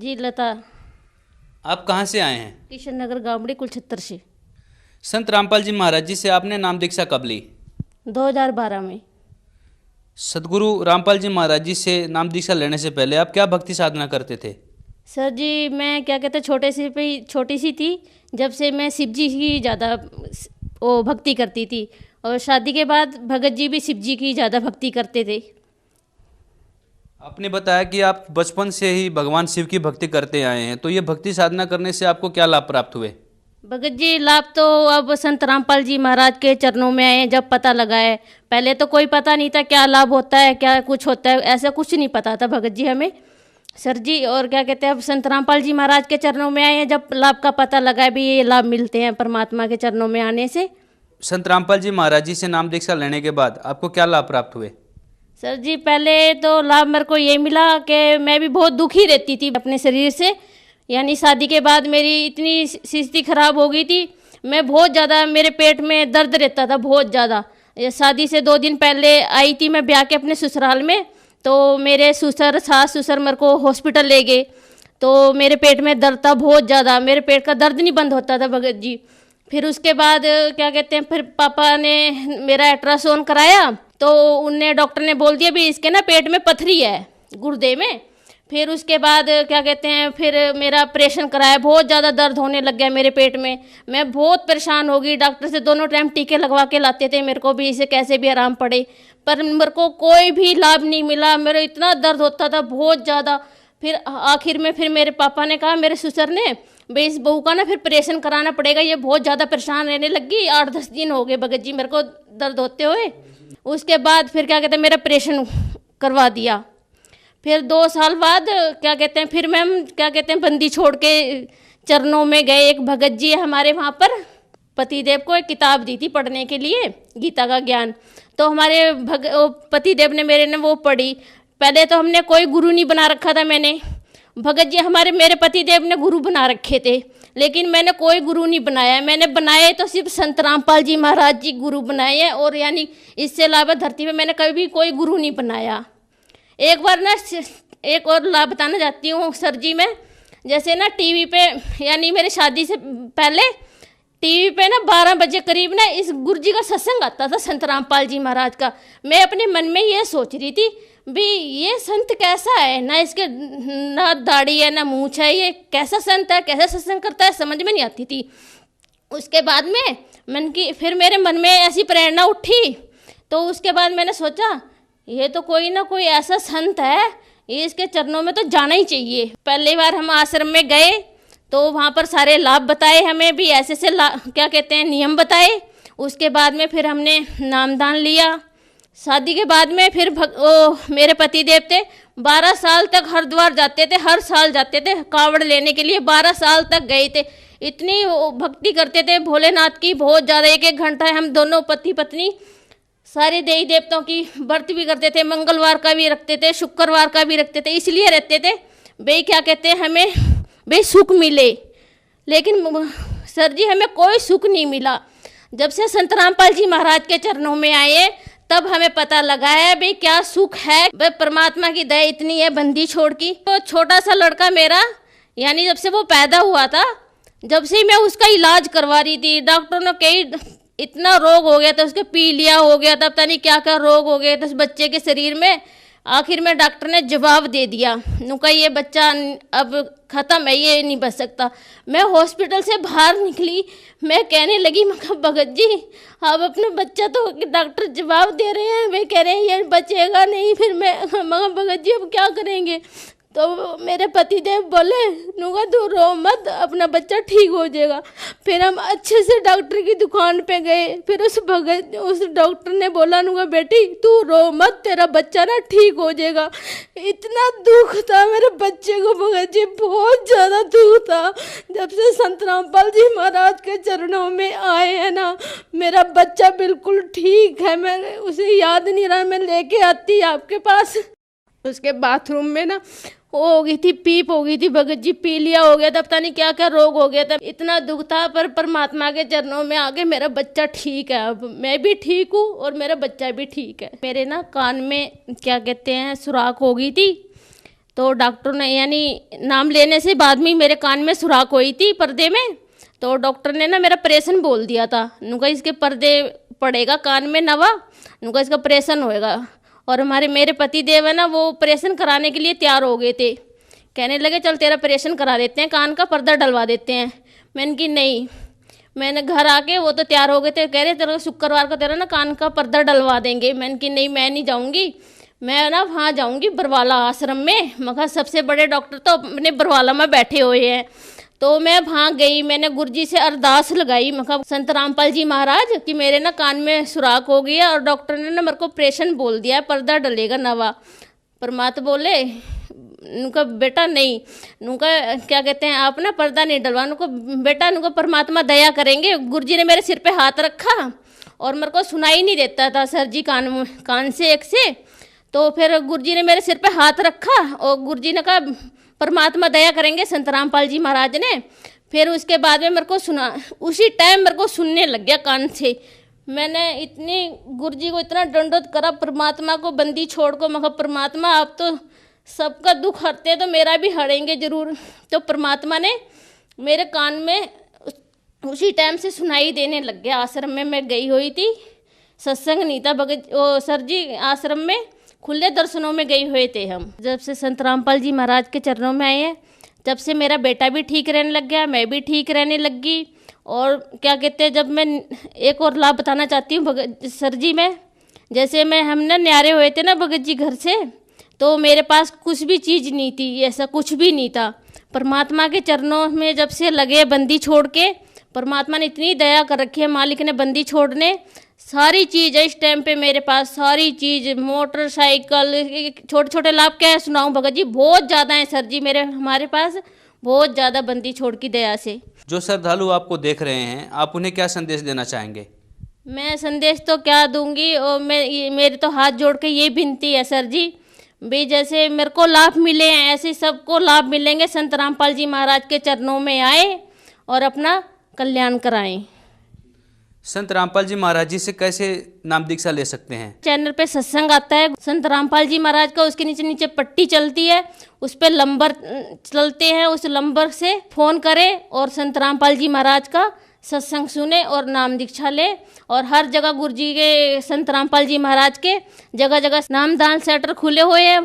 जी लता। आप कहाँ से आए हैं? किशन नगर गावड़ी कुलछत्तर से। संत रामपाल जी महाराज जी से आपने नाम दीक्षा कब ली? 2012 में। सदगुरु रामपाल जी महाराज जी से नाम दीक्षा लेने से पहले आप क्या भक्ति साधना करते थे? सर जी मैं क्या कहते छोटी सी थी जब से मैं शिव जी की ज़्यादा वो भक्ति करती थी, और शादी के बाद भगत जी भी शिव जी की ज़्यादा भक्ति करते थे। आपने बताया कि आप बचपन से ही भगवान शिव की भक्ति करते आए हैं, तो ये भक्ति साधना करने से आपको क्या लाभ प्राप्त हुए? भगत जी लाभ तो अब संत रामपाल जी महाराज के चरणों में आए जब पता लगा है। पहले तो कोई पता नहीं था क्या लाभ होता है, क्या कुछ होता है, ऐसा कुछ नहीं पता था भगत जी हमें सर जी। और क्या कहते हैं अब संत रामपाल जी महाराज के चरणों में आए हैं जब लाभ का पता लगा है भी ये लाभ मिलते हैं परमात्मा के चरणों में आने से। संत रामपाल जी महाराज जी से नाम दीक्षा लेने के बाद आपको क्या लाभ प्राप्त हुए? सर जी पहले तो लाभ मेरे को ये मिला कि मैं भी बहुत दुखी रहती थी अपने शरीर से, यानी शादी के बाद मेरी इतनी स्थिति खराब हो गई थी। मैं बहुत ज़्यादा मेरे पेट में दर्द रहता था बहुत ज़्यादा। शादी से 2 दिन पहले आई थी मैं ब्याह के अपने ससुराल में, तो मेरे सास ससुर मेरे को हॉस्पिटल ले गए, तो मेरे पेट में दर्द था बहुत ज़्यादा। मेरे पेट का दर्द नहीं बंद होता था भगत जी। फिर उसके बाद क्या कहते हैं फिर पापा ने मेरा अल्ट्रासाउंड कराया, तो उनने डॉक्टर ने बोल दिया भी इसके ना पेट में पथरी है गुर्दे में। फिर उसके बाद क्या कहते हैं फिर मेरा ऑपरेशन कराया, बहुत ज़्यादा दर्द होने लग गया मेरे पेट में। मैं बहुत परेशान हो गई, डॉक्टर से दोनों टाइम टीके लगवा के लाते थे मेरे को भी इसे कैसे भी आराम पड़े, पर मेरे को कोई भी लाभ नहीं मिला। मेरा इतना दर्द होता था बहुत ज़्यादा। फिर आखिर में फिर मेरे पापा ने कहा मेरे ससुर ने भाई इस बहू का ना फिर ऑपरेशन कराना पड़ेगा, ये बहुत ज़्यादा परेशान रहने लगी। 8-10 दिन हो गए भगत जी मेरे को दर्द होते हुए। उसके बाद फिर क्या कहते हैं मेरा ऑपरेशन करवा दिया। फिर 2 साल बाद क्या कहते हैं फिर मैम क्या कहते हैं बंदी छोड़ के चरणों में गए। एक भगत जी हमारे वहाँ पर पतिदेव को एक किताब दी थी पढ़ने के लिए, गीता का ज्ञान, तो हमारे पतिदेव ने मेरे ने वो पढ़ी। पहले तो हमने कोई गुरु नहीं बना रखा था मैंने, भगत जी मेरे पतिदेव ने गुरु बना रखे थे, लेकिन मैंने कोई गुरु नहीं बनाया। मैंने बनाए तो सिर्फ संत रामपाल जी महाराज जी गुरु बनाए हैं, और यानी इससे अलावा धरती पे मैंने कभी कोई गुरु नहीं बनाया। एक बार ना एक और लाभ बताना चाहती हूँ सर जी मैं, जैसे ना टीवी पे यानी मेरी शादी से पहले टीवी पे ना 12 बजे करीब ना इस गुरुजी का सत्संग आता था संत रामपाल जी महाराज का। मैं अपने मन में ये सोच रही थी भी ये संत कैसा है, ना इसके ना दाढ़ी है ना मूंछ है, ये कैसा संत है, कैसा सत्संग करता है, समझ में नहीं आती थी। उसके बाद में फिर मेरे मन में ऐसी प्रेरणा उठी, तो उसके बाद मैंने सोचा ये तो कोई ना कोई ऐसा संत है, ये इसके चरणों में तो जाना ही चाहिए। पहली बार हम आश्रम में गए तो वहाँ पर सारे लाभ बताए हमें भी, ऐसे से क्या कहते हैं नियम बताए। उसके बाद में फिर हमने नामदान लिया। शादी के बाद में फिर मेरे पति देव थे 12 साल तक हरिद्वार जाते थे, हर साल जाते थे कांवड़ लेने के लिए, 12 साल तक गए थे। इतनी भक्ति करते थे भोलेनाथ की बहुत ज़्यादा, 1-1 घंटा हम दोनों पति पत्नी सारे देवी देवताओं की व्रत भी करते थे, मंगलवार का भी रखते थे, शुक्रवार का भी रखते थे। इसलिए रहते थे भाई क्या कहते हैं हमें भाई सुख मिले, लेकिन सर जी हमें कोई सुख नहीं मिला। जब से संत रामपाल जी महाराज के चरणों में आए तब हमें पता लगा है भाई क्या सुख है, भाई परमात्मा की दया इतनी है बंदी छोड़ की। तो छोटा सा लड़का मेरा यानी जब से वो पैदा हुआ था, जब से मैं उसका इलाज करवा रही थी, डॉक्टर ने कई इतना रोग हो गया था, उसके पीलिया हो गया था, पता नहीं क्या क्या रोग हो गए थे उस बच्चे के शरीर में। आखिर में डॉक्टर ने जवाब दे दिया, उनका ये बच्चा अब ख़त्म है, ये नहीं बच सकता। मैं हॉस्पिटल से बाहर निकली, मैं कहने लगी मैं भगत जी अब अपने बच्चा तो डॉक्टर जवाब दे रहे हैं, वे कह रहे हैं ये बचेगा नहीं। फिर मैं भगत जी अब क्या करेंगे? तो मेरे पतिदेव बोले नुगा तू रो मत, अपना बच्चा ठीक हो जाएगा। फिर हम अच्छे से डॉक्टर की दुकान पे गए। फिर उस डॉक्टर ने बोला नुगा बेटी तू रो मत, तेरा बच्चा ना ठीक हो जाएगा। इतना दुख था मेरे बच्चे को भगत जी, बहुत ज़्यादा दुख था। जब से संत रामपाल जी महाराज के चरणों में आए हैं ना, मेरा बच्चा बिल्कुल ठीक है। मैं उसे याद नहीं रहा, मैं लेके आती आपके पास। उसके बाथरूम में ना वो हो गई थी, पीप हो गई थी भगत जी, पीलिया हो गया था, पता नहीं क्या क्या रोग हो गया था। इतना दुख था, पर परमात्मा के चरणों में आके मेरा बच्चा ठीक है। अब मैं भी ठीक हूँ और मेरा बच्चा भी ठीक है। मेरे ना कान में क्या कहते हैं सुराख हो गई थी, तो डॉक्टर ने यानी नाम लेने से बाद में मेरे कान में सुराख हुई थी पर्दे में, तो डॉक्टर ने ना मेरा ऑपरेशन बोल दिया था। उनका इसके पर्दे पड़ेगा कान में नवा, उनका इसका ऑपरेशन होएगा। और मेरे पति देव है ना, वो ऑपरेशन कराने के लिए तैयार हो गए थे, कहने लगे चल तेरा ऑपरेशन करा देते हैं, कान का पर्दा डलवा देते हैं। मैंने कि नहीं, मैंने घर आके वो तो तैयार हो गए थे, कह रहे तेरा शुक्रवार को तेरा ना कान का पर्दा डलवा देंगे। मैंने कि नहीं, मैं नहीं जाऊँगी, मैं ना वहाँ जाऊँगी बरवाला आश्रम में। मगर सबसे बड़े डॉक्टर तो अपने बरवाला में बैठे हुए हैं। तो मैं वहाँ गई, मैंने गुरुजी से अरदास लगाई, मगर संत रामपाल जी महाराज कि मेरे ना कान में सुराख हो गया और डॉक्टर ने ना मेरे को ऑपरेशन बोल दिया है, पर्दा डलेगा नवा। परमात्मा बोले उनका बेटा नहीं, उनका क्या कहते हैं, आप ना पर्दा नहीं डलवा, उनको बेटा उनको परमात्मा दया करेंगे। गुरुजी ने मेरे सिर पे हाथ रखा और मेरे को सुनाई नहीं देता था सर जी कान से एक से। तो फिर गुरुजी ने मेरे सिर पे हाथ रखा और गुरुजी ने कहा परमात्मा दया करेंगे, संत रामपाल जी महाराज ने। फिर उसके बाद में मेरे को सुना, उसी टाइम मेरे को सुनने लग गया कान से। मैंने इतनी गुरुजी को इतना दंडोत करा, परमात्मा को बंदी छोड़ को, मगर परमात्मा आप तो सबका दुख हरते तो मेरा भी हरेंगे जरूर। तो परमात्मा ने मेरे कान में उसी टाइम से सुनाई देने लग गया। आश्रम में मैं गई हुई थी, सत्संग नहीं था सर जी आश्रम में, खुले दर्शनों में गए हुए थे हम। जब से संत रामपाल जी महाराज के चरणों में आए हैं, जब से मेरा बेटा भी ठीक रहने लग गया, मैं भी ठीक रहने लग गई। और क्या कहते हैं, जब मैं एक और लाभ बताना चाहती हूँ भगत सर जी में, जैसे हम ना न्यारे हुए थे ना भगत जी घर से, तो मेरे पास कुछ भी चीज़ नहीं थी, ऐसा कुछ भी नहीं था। परमात्मा के चरणों में जब से लगे बंदी छोड़ के, परमात्मा ने इतनी दया कर रखी है, मालिक ने बंदी छोड़ने, सारी चीज़ है इस टाइम पे मेरे पास, सारी चीज़, मोटरसाइकिल, छोटे छोटे लाभ क्या है सुनाऊं भगत जी, बहुत ज़्यादा है सर जी हमारे पास, बहुत ज़्यादा बंदी छोड़ की दया से। जो श्रद्धालु आपको देख रहे हैं, आप उन्हें क्या संदेश देना चाहेंगे? मैं संदेश तो क्या दूंगी, और मेरे तो हाथ जोड़ के ये विनती है सर जी, भी जैसे मेरे को लाभ मिले हैं ऐसे सबको लाभ मिलेंगे। संत रामपाल जी महाराज के चरणों में आए और अपना कल्याण कराएं। संत रामपाल जी महाराज जी से कैसे नाम दीक्षा ले सकते हैं? चैनल पे सत्संग आता है संत रामपाल जी महाराज का, उसके नीचे नीचे पट्टी चलती है, उस पर नंबर चलते हैं, उस नंबर से फोन करें और संत रामपाल जी महाराज का सत्संग सुने और नाम दीक्षा ले। और हर जगह गुरुजी के, संत रामपाल जी महाराज के जगह जगह नामदान सेंटर खुले हुए हैं।